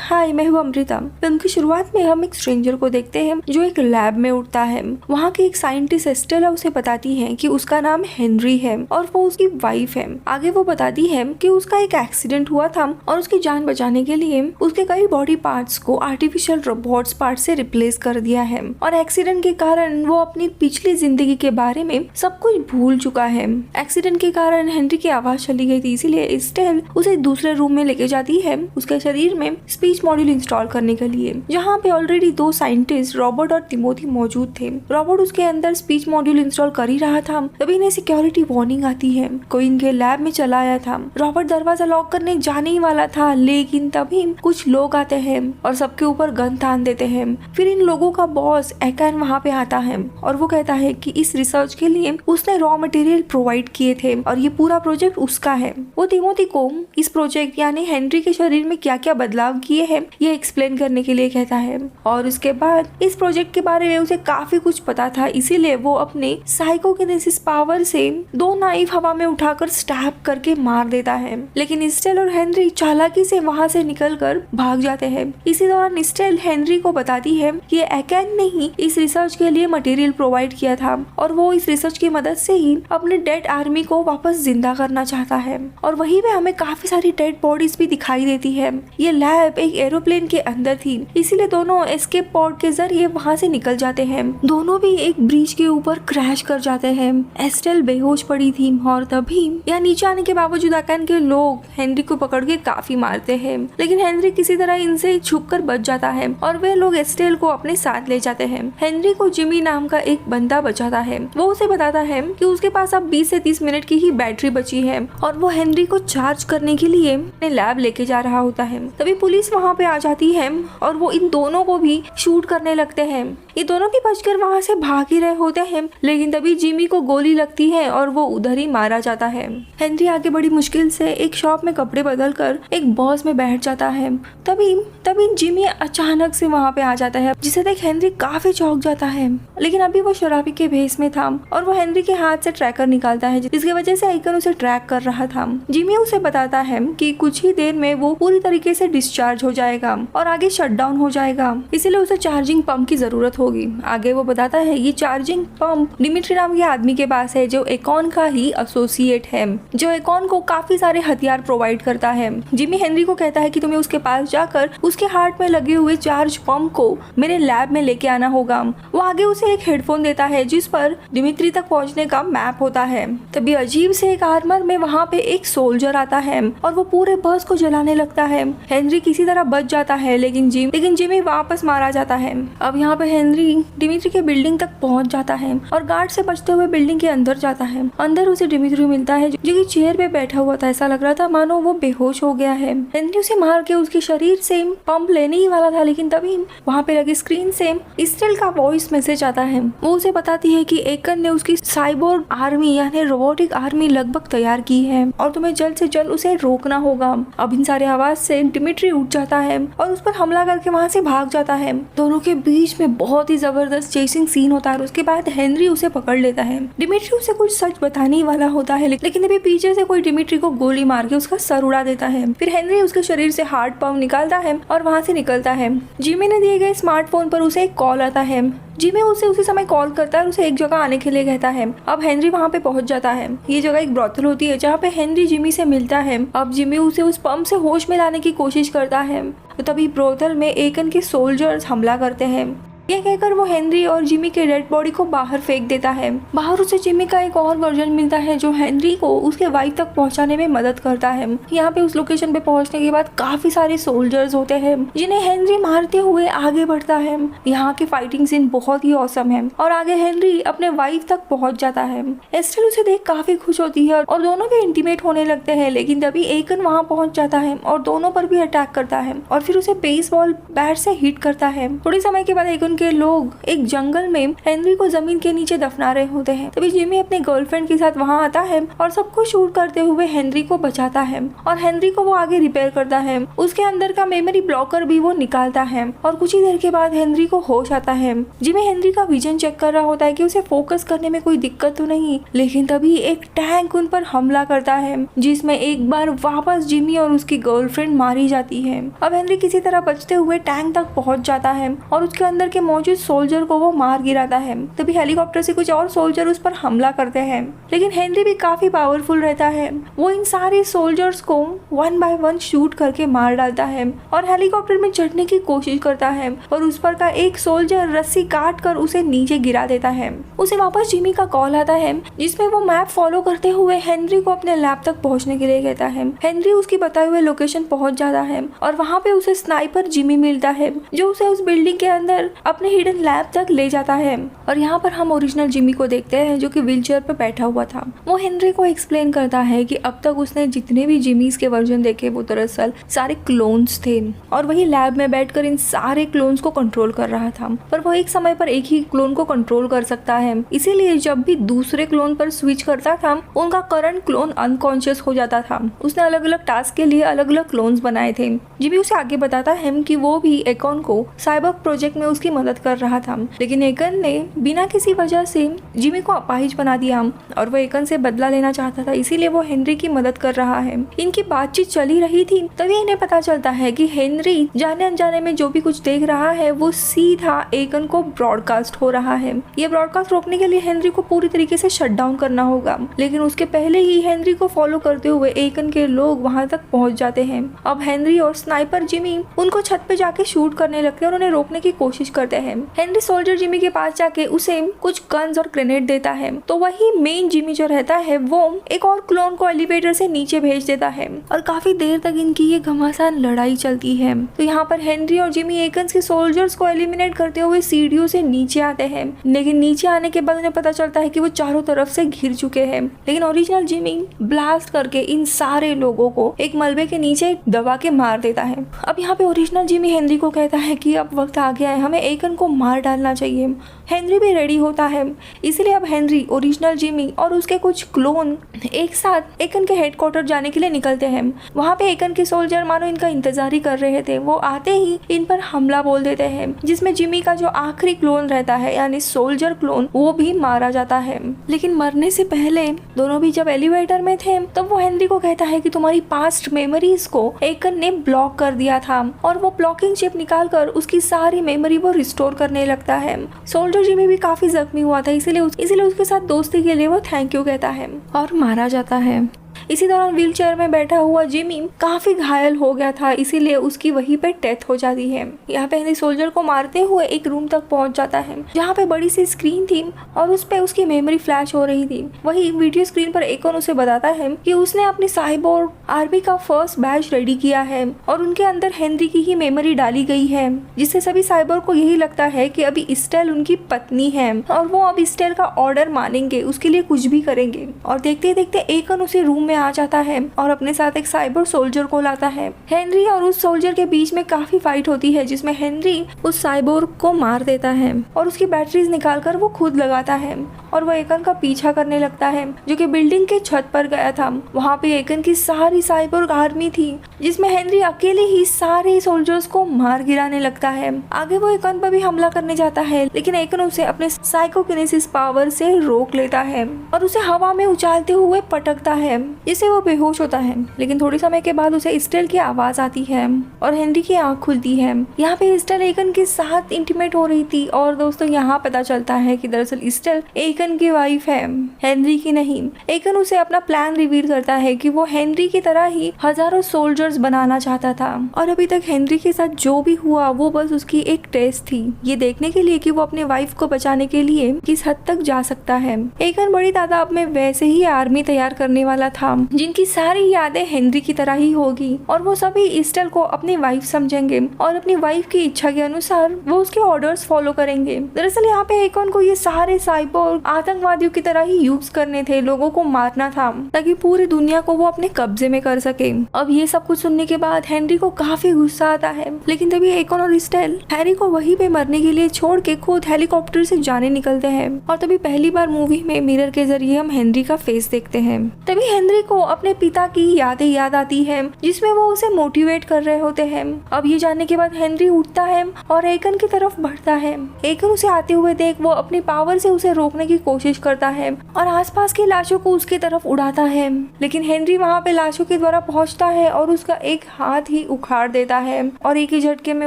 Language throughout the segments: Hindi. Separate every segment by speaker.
Speaker 1: हाय, मैं हूँ अमृता। फिल्म की शुरुआत में हम एक स्ट्रेंजर को देखते हैं जो एक लैब में उठता है। वहाँ की एक साइंटिस्ट एस्टेला उसे बताती है कि उसका नाम हेनरी है और वो उसकी वाइफ है। आगे वो बताती है कि उसका एक एक्सीडेंट हुआ था और उसकी जान बचाने के लिए उसके कई बॉडी पार्ट्स को आर्टिफिशियल रोबोट्स पार्ट से रिप्लेस कर दिया है और एक्सीडेंट के कारण वो अपनी पिछली जिंदगी के बारे में सब कुछ भूल चुका है। एक्सीडेंट के कारण हेनरी की आवाज चली गई थी, इसीलिए एस्टेल उसे दूसरे रूम में लेके जाती है उसके शरीर में स्पीच मॉड्यूल इंस्टॉल करने के लिए, जहाँ पे ऑलरेडी दो साइंटिस्ट रॉबर्ट और तिमोथी मौजूद थे। रॉबर्ट उसके अंदर स्पीच मॉड्यूल इंस्टॉल कर ही रहा था, तभी इन्हें सिक्योरिटी वार्निंग आती है, कोई इनके लैब में चला आया था। रॉबर्ट दरवाजा लॉक करने जाने ही वाला था, लेकिन तभी कुछ लोग आते हैं और सबके ऊपर गन तान देते हैं। फिर इन लोगों का बॉस एकन वहाँ पे आता है और वो कहता है कि इस रिसर्च के लिए उसने रॉ मटेरियल प्रोवाइड किए थे और ये पूरा प्रोजेक्ट उसका है। वो तिमोथी को इस प्रोजेक्ट यानी हेनरी के शरीर में क्या क्या बदलाव किए हैं ये एक्सप्लेन करने के लिए कहता है और उसके बाद इस प्रोजेक्ट के बारे में उसे काफी कुछ पता था, इसीलिए वो अपने साइकोकिनेसिस पावर से दो नाइफ हवा में उठाकर स्टैब करके मार देता है। लेकिन एस्टेल और हेनरी चालाकी से वहां से निकलकर भाग जाते हैं। इसी दौरान एस्टेल हेनरी को बताती है कि एकन ने ही इस रिसर्च के लिए मटेरियल प्रोवाइड किया था और वो इस रिसर्च की मदद से ही अपने डेड आर्मी को वापस जिंदा करना चाहता है। और वहीं पे हमें काफी सारी डेड बॉडीज भी दिखाई देती है। ये लैब एक एरोप्लेन के अंदर थी, इसीलिए दोनों एस्केप पॉड के जरिए वहां से निकल जाते हैं। दोनों भी एक ब्रिज के ऊपर क्रैश कर जाते हैं। एस्टेल बेहोश पड़ी थी और तभी यहाँ नीचे आने के बावजूद एकन के लोग हेनरी को पकड़ के काफी मारते हैं, लेकिन हेनरी किसी तरह इनसे छुपकर बच जाता है और वे लोग एस्टेल को अपने साथ ले जाते हैं। हेनरी को जिमी नाम का एक बंदा बचाता है। वो उसे बताता है कि उसके पास अब 20 से 30 मिनट की ही बैटरी बची है और वो हेनरी को चार्ज करने के लिए अपने लैब लेके जा रहा होता है। तभी पुलिस वहाँ पे आ जाती है और वो इन दोनों को भी शूट करने लगते हैं। ये दोनों भी बचकर वहाँ से भाग ही रहे होते हैं, लेकिन तभी जिमी को गोली लगती है और वो उधर ही मारा जाता है। हेनरी आगे बड़ी मुश्किल से एक शॉप में कपड़े बदल कर एक बॉस में बैठ जाता है। तभी जिमी अचानक से वहाँ पे आ जाता है, जिसे देख हेनरी काफी चौंक जाता है, लेकिन अभी वो शराबी के भेस में था और वो हेनरी के हाथ से ट्रैकर निकालता है, जिसकी वजह से एकन उसे ट्रैक कर रहा था। जिमी उसे बताता है कि कुछ ही देर में वो पूरी तरीके से डिस्चार्ज हो जाएगा और आगे शटडाउन हो जाएगा, इसीलिए उसे चार्जिंग पंप की जरूरत होगी। आगे वो बताता है ये चार्जिंग पंप डिमिट्री नाम के आदमी के पास है, जो एकॉन का ही एसोसिएट है, जो एकॉन को काफी सारे हथियार प्रोवाइड करता है। जिमी हेनरी को कहता है कि तुम्हें उसके पास जाकर उसके हार्ट में लगे हुए चार्ज पंप को मेरे लैब में लेके आना होगा। वो आगे उसे एक हेडफोन देता है जिस पर डिमिट्री तक पहुंचने का मैप होता है। तभी अजीब से एक आर्मर में वहाँ पे एक सोल्जर आता है और वो पूरे बस को जलाने लगता है। हेनरी किसी तरह बच जाता है, लेकिन जिमी वापस मारा जाता है। अब यहाँ पे हेनरी डिमिट्री के बिल्डिंग तक पहुंच जाता है और गार्ड से बचते हुए बिल्डिंग के अंदर जाता है। अंदर उसे डिमिट्री मिलता है जो कि चेयर पे बैठा हुआ था, ऐसा लग रहा था मानो वो बेहोश हो गया है। हेनरी उसे मार के उसके शरीर से पंप लेने ही वाला था, लेकिन तभी वहाँ पे लगी स्क्रीन से एस्टेल का वॉइस मैसेज आता है। वो उसे बताती है कि एकन ने उसकी साइबोर्ग आर्मी यानी रोबोटिक आर्मी लगभग तैयार की है और तुम्हें जल्द से जल्द उसे रोकना होगा। अब इन सारे आवाज से डिमिट्री उठ जाता है और उस पर हमला करके वहाँ से भाग जाता है। दोनों के बीच में बहुत ही जबरदस्त चेसिंग सीन होता है और उसके बाद हेनरी उसे पकड़ लेता है। डिमिट्री उसे कुछ सच बताने वाला होता है, लेकिन अभी पीछे से कोई डिमिट्री को गोली मार के उसका सर उड़ा देता है। फिर हेनरी उसके शरीर से हार्ट पंप निकालता है और वहाँ से निकलता है। जिमी ने दिए गए स्मार्टफोन पर उसे एक कॉल आता है। जिमी उसे उसी समय कॉल करता है और उसे एक जगह आने के लिए कहता है। अब हेनरी वहाँ पे पहुंच जाता है। ये जगह एक ब्रोथल होती है जहाँ पे हेनरी जिमी से मिलता है। अब जिमी उसे उस पंप से होश में लाने की कोशिश करता है, तो तभी ब्रोथल में एकन के सोल्जर्स हमला करते हैं। ये कहकर वो हेनरी और जिमी के डेड बॉडी को बाहर फेंक देता है। बाहर उसे जिमी का एक और वर्जन मिलता है जो हेनरी को उसके वाइफ तक पहुंचाने में मदद करता है। यहाँ पे उस लोकेशन पे पहुंचने के बाद काफी सारे सोल्जर्स होते हैं जिन्हें हेनरी मारते हुए आगे बढ़ता है। यहाँ की फाइटिंग सीन बहुत ही औसम है और आगे हेनरी अपने वाइफ तक पहुंच जाता है। एस्टेल उसे देख काफी खुश होती है और दोनों भी इंटीमेट होने लगते हैं, लेकिन तभी एकन वहाँ पहुंच जाता है और दोनों पर भी अटैक करता है और फिर उसे बेसबॉल बैट से हिट करता है। थोड़ी समय के बाद एकन एकन के लोग एक जंगल में हेनरी को जमीन के नीचे दफना रहे होते हैं। तभी जिमी अपने गर्लफ्रेंड के साथ वहाँ आता है और सब कुछ शूट करते हुए हेनरी को बचाता है और हेनरी को वो आगे रिपेयर करता है। उसके अंदर का मेमोरी ब्लॉकर भी वो निकालता है और कुछ ही देर के बाद हेनरी को होश आता है। जिमी हेनरी का विजन चेक कर रहा होता है कि उसे फोकस करने में कोई दिक्कत तो नहीं, लेकिन तभी एक टैंक उन पर हमला करता है जिसमें एक बार वापस जिमी और उसकी गर्लफ्रेंड मारी जाती है। अब हेनरी किसी तरह बचते हुए टैंक तक पहुंच जाता है और उसके अंदर के मौजूद सोल्जर को वो मार गिराता है। तभी हेलीकॉप्टर से कुछ और सोल्जर उस पर हमला करते हैं, लेकिन हेनरी भी काफी पावरफुल रहता है। वो इन सारे सोल्जर्स को 1 बाय 1 शूट करके मार डालता है और हेलीकॉप्टर में चढ़ने की कोशिश करता है और उस पर का एक सोल्जर रस्सी काट कर उसे नीचे गिरा देता है। उसे वापस जिमी का कॉल आता है जिसमें वो मैप फॉलो करते हुए हेनरी को अपने लैब तक पहुंचने के लिए कहता है। हेनरी उसकी बताए हुए लोकेशन पहुंच जाता है और वहाँ पे उसे स्नाइपर जिमी मिलता है जो उसे उस बिल्डिंग के अंदर अपने हिडन लैब तक ले जाता है। और यहाँ पर हम ओरिजिनल जिमी को देखते हैं जो कि व्हीलचेयर पर बैठा हुआ था। वो हेनरी को एक्सप्लेन करता है कि अब तक उसने जितने भी जिमीज के वर्जन देखे वो दरअसल सारे क्लोन्स थे और वही लैब में बैठकर इन सारे क्लोन्स को कंट्रोल कर रहा था, पर वो एक समय पर एक ही क्लोन को कंट्रोल कर सकता है। इसीलिए जब भी दूसरे क्लोन पर स्विच करता था उनका करंट क्लोन अनकॉन्शियस हो जाता था। उसने अलग अलग टास्क के लिए अलग अलग क्लोन्स बनाए थे। जिमी उसे आगे बताता है कि वो भी एकन को साइबर प्रोजेक्ट में उसकी मदद कर रहा था, लेकिन एकन ने बिना किसी वजह से जिमी को अपाहिज बना दिया और वो एकन से बदला लेना चाहता था, इसीलिए वो हेनरी की मदद कर रहा है। इनकी बातचीत चली रही थी तभी इन्हें पता चलता है कि हेनरी जाने अनजाने में जो भी कुछ देख रहा है वो सीधा एकन को ब्रॉडकास्ट हो रहा है। ये ब्रॉडकास्ट रोकने के लिए हेनरी को पूरी तरीके से शट डाउन करना होगा, लेकिन उसके पहले ही हेनरी को फॉलो करते हुए एकन के लोग वहां तक पहुंच जाते हैं। अब हेनरी और स्नाइपर जिमी उनको छत पे जाके शूट करने लगते हैं और उन्हें रोकने की कोशिश करते हैं। हेनरी सोल्जर जिमी के पास जाके उसे कुछ गन्स और ग्रेनेड देता है, तो वही मेन जिमी जो रहता है वो एक और क्लोन को एलिवेटर से नीचे भेज देता है और काफी देर तक इनकी ये घमासान लड़ाई चलती है। तो यहाँ पर हेनरी और जिमी एकन्स के सोल्जर्स को एलिमिनेट करते हुए सीढ़ियों से नीचे आते हैं, लेकिन नीचे आने के बाद उन्हें पता चलता है कि वो चारों तरफ से घिर चुके हैं। लेकिन ओरिजिनल जिमी ब्लास्ट करके इन सारे लोगों को एक मलबे के नीचे दबा के मार देता है। अब यहाँ पे ओरिजिनल जिमी हेनरी को कहता है कि अब वक्त आ गया है, हमें एकन को मार डालना चाहिए। हेनरी भी रेडी होता है, इसलिए अब हेनरी, ओरिजिनल जिमी और उसके कुछ क्लोन एक साथ एकन के हेडक्वार्टर जाने के लिए निकलते हैं। वहाँ पे एकन के सोल्जर मानो इनका इंतजार ही कर रहे थे। वो आते ही इन पर हमला बोल देते हैं, जिसमें जिमी का जो आखिरी क्लोन रहता है यानी सोल्जर क्लोन वो भी मारा जाता है। लेकिन मरने से पहले दोनों भी जब एलिवेटर में थे तब वो हेनरी को कहता है कि तुम्हारी पास्ट मेमोरीज को एकन ने ब्लॉक कर दिया था और वो ब्लॉकिंग चिप निकाल कर उसकी सारी मेमोरी वो रिस्टोर करने लगता है। सोल्जर जिमी भी काफी जख्मी हुआ था, इसीलिए उसके साथ दोस्ती के लिए वो थैंक यू कहता है और मारा जाता है। इसी दौरान व्हील चेयर में बैठा हुआ जिमी काफी घायल हो गया था, इसीलिए उसकी वहीं पे डेथ हो जाती है। यहाँ पे हेनरी सोल्जर को मारते हुए एक रूम तक पहुंच जाता है जहाँ पे बड़ी सी स्क्रीन थी और उस पे उसकी मेमोरी फ्लैश हो रही थी। वही वीडियो स्क्रीन पर एकन उसे बताता है कि उसने अपनी साइबोर्ग आर्मी का फर्स्ट बैच रेडी किया है और उनके अंदर हेनरी की ही मेमोरी डाली गई है, जिससे सभी साइबोर्ग को यही लगता है कि अभी स्टेल उनकी पत्नी है और वो अब स्टेल का ऑर्डर मानेंगे, उसके लिए कुछ भी करेंगे। और देखते देखते एकन उसे रूम में आ जाता है और अपने साथ एक साइबर सोल्जर को लाता है। हेनरी और उस सोल्जर के बीच में काफी फाइट होती है, जिसमें हेनरी उस साइबोर्ग को मार देता है और उसकी बैटरीज निकालकर वो खुद लगाता है और वो एकन का पीछा करने लगता है जो कि बिल्डिंग के छत पर गया था। वहाँ पे एकन की सारी साइबोर्ग आर्मी थी, जिसमें हेनरी अकेले ही सारे सोल्जर्स को मार गिराने लगता है। आगे वो एकन पर भी हमला करने जाता है, लेकिन एकन उसे अपने साइकोकिनेसिस पावर से रोक लेता है और उसे हवा में उछालते हुए पटकता है, जिससे वो बेहोश होता है। लेकिन थोड़ी समय के बाद उसे स्टेल की आवाज आती है और हेनरी की आंख खुलती है। यहाँ पे स्टेल एकन के साथ इंटीमेट हो रही थी और दोस्तों यहाँ पता चलता है कि दरअसल स्टेल एकन की वाइफ है, हेनरी की नहीं। एकन उसे अपना प्लान रिवील करता है कि वो हेनरी की तरह ही हजारों सोल्जर्स बनाना चाहता था और अभी तक हेनरी के साथ जो भी हुआ वो बस उसकी एक टेस्ट थी, ये देखने के लिए कि वो अपने वाइफ को बचाने के लिए किस हद तक जा सकता है। एकन बड़ी तादाद में वैसे ही आर्मी तैयार करने वाला था जिनकी सारी यादें हेनरी की तरह ही होगी और वो सभी ईस्टल को अपनी वाइफ समझेंगे और अपनी वाइफ की इच्छा के अनुसार वो उसके ऑर्डर्स फॉलो करेंगे। दरअसल यहाँ पे एकॉन को ये सारे साइबोर्ग आतंकवादियों की तरह ही यूज करने थे, लोगों को मारना था ताकि पूरी दुनिया को वो अपने कब्जे में कर सके। अब ये सब कुछ सुनने के बाद हेनरी को काफी गुस्सा आता है, लेकिन तभी एकॉन और ईस्टल हैरी को वहीं पे मरने के लिए छोड़ के खुद हेलीकॉप्टर से जाने निकलते हैं और तभी पहली बार मूवी में मिरर के जरिए हम हेनरी का फेस देखते हैं। तभी हेनरी को अपने पिता की यादें याद आती है जिसमें वो उसे मोटिवेट कर रहे होते हैं। अब ये जानने के बाद हेनरी उठता है और एकन की तरफ बढ़ता है। एकन उसे आते हुए देख वो अपनी पावर से उसे रोकने की कोशिश करता है और आसपास की लाशों को उसकी तरफ उड़ाता है, लेकिन हेनरी वहाँ पे लाशों के द्वारा पहुँचता है और उसका एक हाथ ही उखाड़ देता है और एक ही झटके में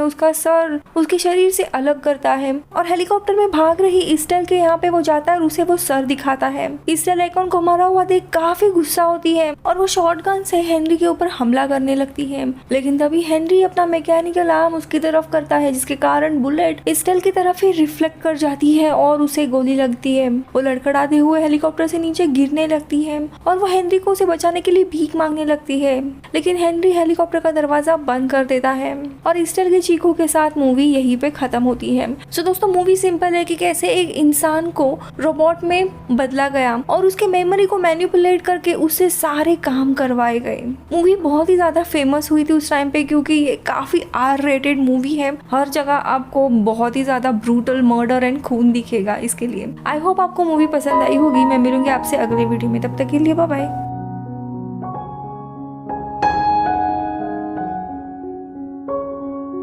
Speaker 1: उसका सर उसके शरीर से अलग करता है और हेलीकॉप्टर में भाग रही ईस्टल के यहाँ पे वो जाता है और उसे वो सर दिखाता है। ईस्टल एकॉन को मरा हुआ देख काफी गुस्सा होती है और वो शॉटगन से हेनरी के ऊपर हमला करने लगती है, लेकिन तभी हेनरी अपना मैकेनिकल आर्म उसकी तरफ करता है जिसके कारण बुलेट ईस्टल की तरफ ही रिफ्लेक्ट कर जाती है और उसे गोली लगती है। वो लड़खड़ाते हुए हेलीकॉप्टर से नीचे गिरने लगती है और वो हेनरी को उसे बचाने के लिए भीख मांगने लगती है, लेकिन हेनरी हेलीकॉप्टर का दरवाजा बंद कर देता है और ईस्टल के चीखों के साथ मूवी यहीं पे खत्म होती है। सो दोस्तों मूवी सिंपल है कि कैसे एक इंसान को रोबोट में बदला गया और उसके मेमोरी को मैनिपुलेट करके उससे सारे काम करवाए गए। मूवी बहुत ही ज्यादा फेमस हुई थी उस टाइम पे क्योंकि ये काफी आर रेटेड मूवी है। हर जगह आपको बहुत ही ज्यादा ब्रूटल मर्डर एंड खून दिखेगा। इसके लिए आई होप आपको मूवी पसंद आई होगी। मैं मिलूंगी आपसे अगले वीडियो में, तब तक के लिए बाय बाय।